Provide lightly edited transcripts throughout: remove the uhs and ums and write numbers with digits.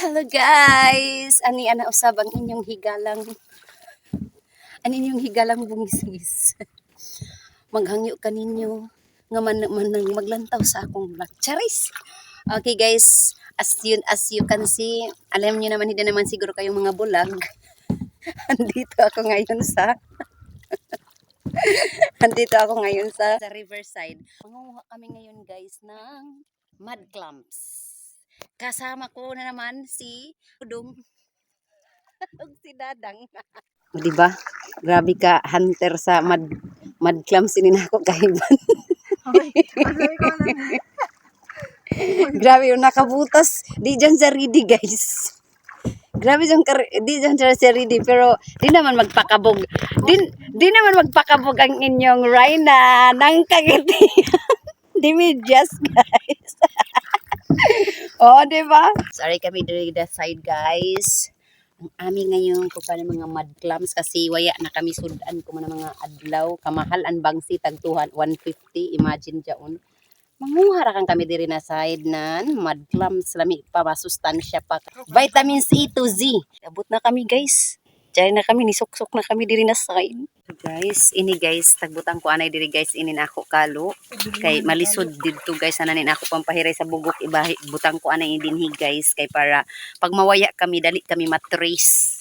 Hello guys! Ani ana usab ang inyong higalang bungisis. Maghangyo kaninyo nga man maglantaw sa akong vlog. Charis! Okay guys, as you can see, alam niyo naman hindi naman siguro kayong mga bulag. Andito ako ngayon sa Riverside. Mangunguha kami ngayon guys ng mud clams. Kasama ko na naman si Udong ug si Dadang. O diba? Grabe ka hunter sa mud clams ini nako kahiban. Grabe yung nakabutas di dyan sa ready guys. Grabe yung di dyan sa ready pero di naman magpakabog. Di naman magpakabog ang inyong Rhina nang kagiti. Di medyas guys. Oh, diba? Sorry kami diri the side guys. Ang amin ngayon ko pa ng mga mud clams kasi waya na kami sudan ko man mga adlaw. Kamahal ang bangsi tagtuhan 150. Imagine dyan. Manguha ra kang kami diri na side nan mud clams lami pa masustansya pa. Vitamins A to Z. Abot na kami guys. Diyan na kami nisuksok na kami diri na side. So guys, ini guys tagbutang ko anay diri guys ini na ako kalo. Kay malisod didto guys ananin ako pampahiray sa bugok ibahi butang ko anay dinhi guys kay para pag mawaya kami dali kami matrace.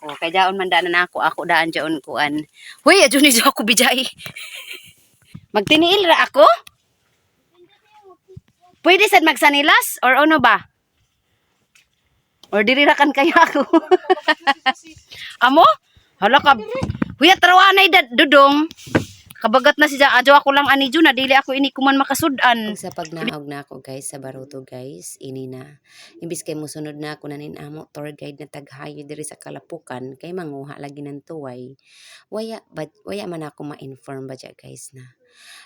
O kay daon man daan na ako daan diyon kuan. Hoy adyo ni ako bijay. Magtiniil ra ako? Pwede sad magsanilas or ano ba? Or diri ra kan kayo ako. Amo? Hala ka. Huya trawanay dudong. Kabagat na siya. Adyo ako lang ani na dili ako ini kuman makasudan. Sa pagnaog na ako guys sa Baruto guys, ini na. Imbis kay musunod na ako nanin amo tour guide na taghayo diri sa Kalapukan kay manguha lagi ng tuway. Waya man ako ma-inform ba dya guys na.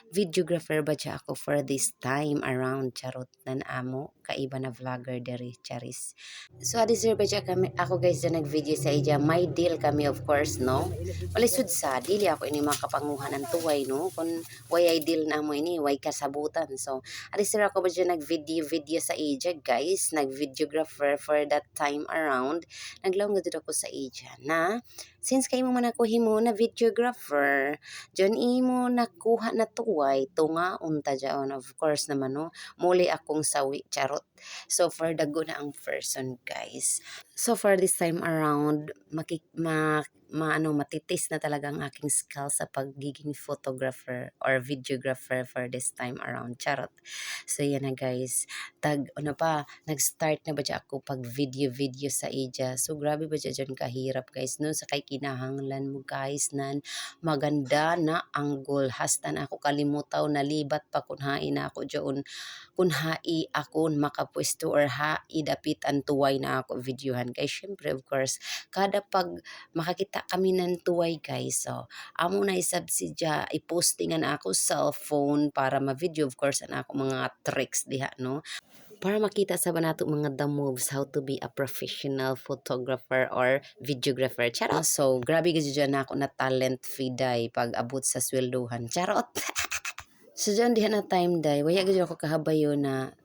Videographer ba siya ako for this time around charot nan amo kaiba na vlogger diri charis. So deserve ba siya kami ako guys na nag-video sa iya my deal kami of course no. Malisud sa dili ako ini makapanguhan ng tuway no kun way deal na mo ini way kasabutan. So deserve ako ba siya nag-video sa iya guys nag-videographer for that time around naglaong gud ako sa iya na since kay mo man ako himo na videographer Diyan imo nakuha na tuway tunga unta dyan of course naman no muli akong sawi charot. So for dago na ang person guys. So for this time around matitis na talaga ang aking skill sa pagiging photographer or videographer for this time around charot. So yan na guys. Nag-start na ba dyan ako pag video sa ija. So grabe ba dyan kahirap guys no sa kay kinahanglan mo guys nan maganda na angle hastan ako kalimutaw na libat pa kunhain na ako dyan kunhai ako makapwesto or dapit ang tuway na ako videohan guys syempre of course kada pag makakita kami ng tuway guys so amo na isubsidya ipostingan ako cellphone para ma-video of course ang ako mga tricks diha no para makita sa banato mga the moves how to be a professional photographer or videographer. Charot. So, grabe ka dyan ako na talent fee day pag abot sa swelduhan. Charot. So, dyan dihan na time day. Waya ka ako kahabayo na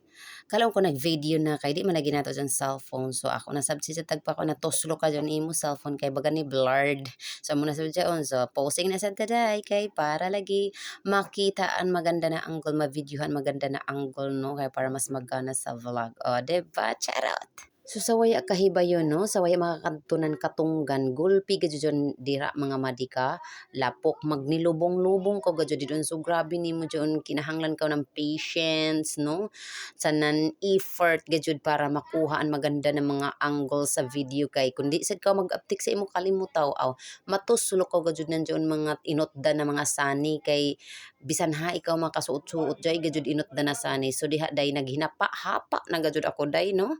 kalong ko nag-video na kay di man lagi nato dyan cellphone. So, ako nasabsi sa tagpa ko na toslo ka dyan imo cellphone kay baga ni blurred. So, muna sa dyan. So, posting na sad taday kay para lagi makitaan maganda na angle, ma-videohan maganda na angle no kay para mas magana sa vlog. O, diba? Charot! So sa waya kahibayon no, sa waya makakantunan katunggan, gulpi gadyo dira mga madika, lapok magnilubong-lubong ko gadyo didon so grabe nimo dyon kinahanglan ka ng patience no. Sanan effort gadyo para makuha ang maganda ng mga angle sa video kay kundi sad ka mag-uptik sa imo kalimutaw aw matusulok ko gadyo nandiyon mga inotda na mga sani kay bisan ha ikaw makasuot-suot jay gadyo inotda na sani so diha day naghinapa-hapa na gadyo ako day no.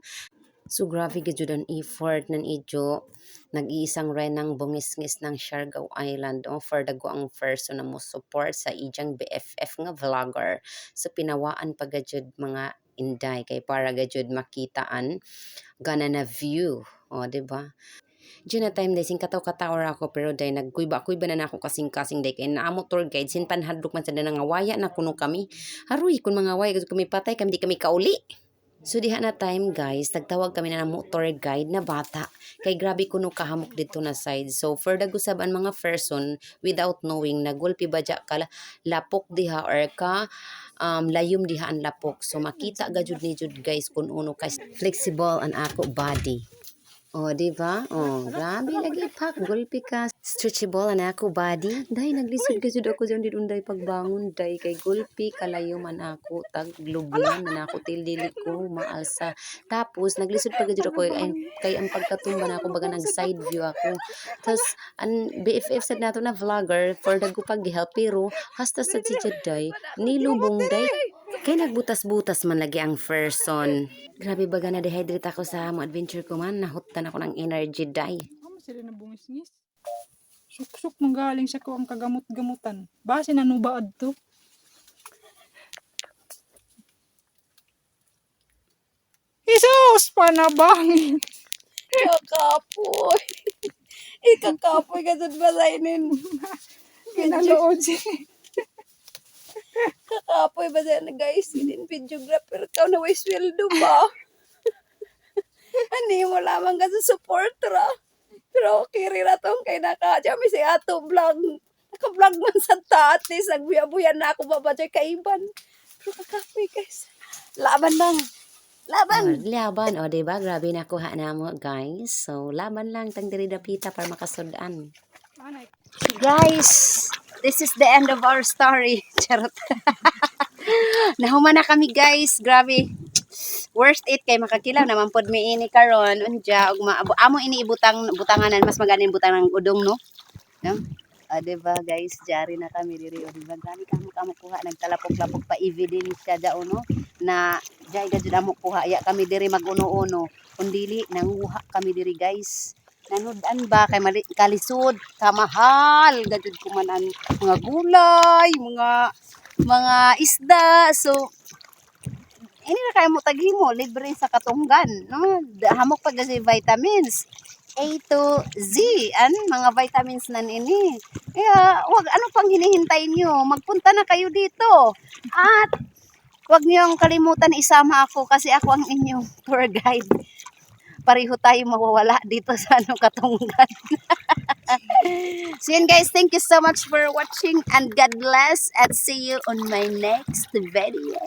So grabe gadyo ang effort ng idyo nag-iisang renang bungis-ngis ng Siargao Island for dago ang person na mo support sa ijang BFF nga vlogger. So pinawaan pa gadyo mga inday kay para gadyo makitaan gana na view o diba. Diyan na time day sing kataw-kataw ako pero day nagkuiba na ako kasing-kasing day kay naamo tour guide sin panhadlok man sa nga waya na kuno kami. Haruy kun mga waya kami patay kami di kami kauli. So diha na time guys, nagtawag kami na ng motor guide na bata. Kay grabe kuno kahamok dito na side. So for the gusaban mga person without knowing nagulpi ba dya ka lapok diha or ka layom diha ang lapok. So makita gajud ni jud guys kung uno ka flexible ang ako body. Oh, di ba? Oh, grabe lagi pak, gulpi ka. Stretchable na ako body. Day naglisod ka jud ako diyan dito unday pagbangon day kay gulpi kalayo man ako tag lubyan na ako til dili ko maalsa. Tapos naglisod pa jud ako kay ang pagkatumba na ako baga nag side view ako. Tapos ang BFF sad nato na vlogger for dagko pag help pero hasta sa si day nilubong day kay nagbutas-butas man lagi ang person. Grabe baga na dehydrate ako sa mo adventure ko man. Nahutan ako ng energy day. Amo sila na bungis-ngis. Suksok manggaling sa ko ang kagamot-gamutan. Base na nubaad to. Jesus! Panabangin! Kakapoy. Ikakapoy ka sa basainin. Kinalood siya. Kakapoy ba na guys?Inin videographer ka na way sweldo ba? Ani mo lamang ka sa support ra. Pero okay rin na tong kay nakadya. May si ato vlog. Naka-vlog man sa ta. At least nagbuya-buya na ako babadya kaiban. Pero kakapoy guys. Laban lang. Laban! Laban, o diba? Grabe nakuha na mo, guys. So, laban lang, tang diri dapita para makasudan. Anay. Guys, this is the end of our story. Charot. Nahuman na kami, guys. Grabe. Worst it kay makakilaw naman pod mi ini karon unja ug amo ini ibutang butanganan mas maganing butang ng udong no. No? Diba guys, jari na kami diri o diba gani kamo kuha nagtalapok-lapok pa evidence kada uno na jay gadud amo kuha ya kami diri maguno-uno kun dili nanguha kami diri guys. Nanudan ba kay kalisod kamahal gadud kumanan mga gulay, mga isda. So ini na kaya mo taghimo libre sa katunggan no. Hamok pa kasi vitamins A to Z an mga vitamins nan ini. Kaya wag ano pang hinihintay nyo, magpunta na kayo dito. At wag niyong kalimutan isama ako kasi ako ang inyong tour guide. Pareho tayo mawawala dito sa katunggan. So yun guys, thank you so much for watching and God bless and see you on my next video.